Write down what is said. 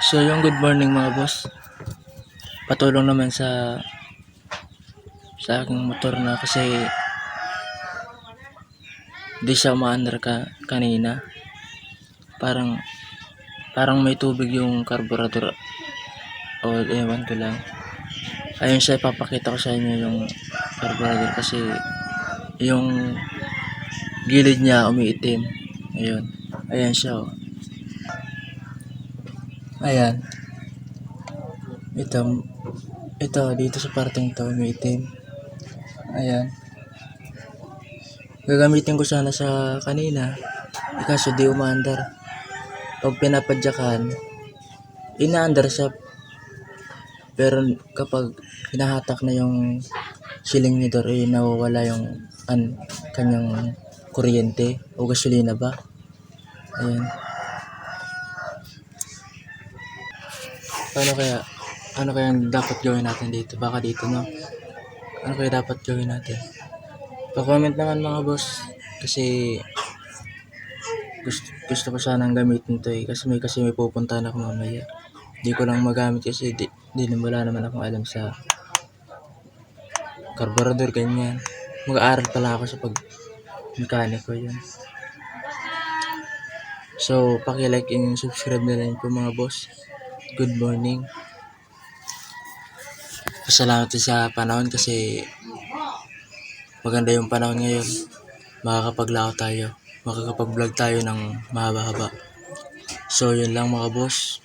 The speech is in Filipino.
So yung good morning mga boss. Patulong naman sa aking motor na kasi di siya umaandar kanina. Parang may tubig yung carburetor o ewan ko lang. Ayun siya, ipapakita ko sa inyo yung carburetor kasi yung gilid niya umiitim. Ayun. Ayan siya oh. Ayan. Ito dito sa parteng to umiitim. Ayan. Gagamitin ko sana sa kanina. Kaso di umaandar. Pag pinapadyakan, inaandar siya. Pero kapag hinahatak na yung silindidor, nawawala yung kanyang kuryente o gasolina ba. Ayan. Ano kaya dapat gawin natin dito? Baka dito, no? Ano kaya dapat gawin natin? Pa-comment naman mga boss. Kasi gusto ko sanang gamitin to eh. Kasi may pupuntahan ako mamaya. Di ko lang magamit kasi wala naman akong alam sa carburetor ganyan. Mag-aaral pala ako sa pag-mekaniko yun. So, paki-like and subscribe na rin po mga boss. Good morning. Pasalamat sa panahon kasi maganda yung panahon ngayon. Makakapag-vlog tayo ng mahaba-haba. So, yun lang mga boss.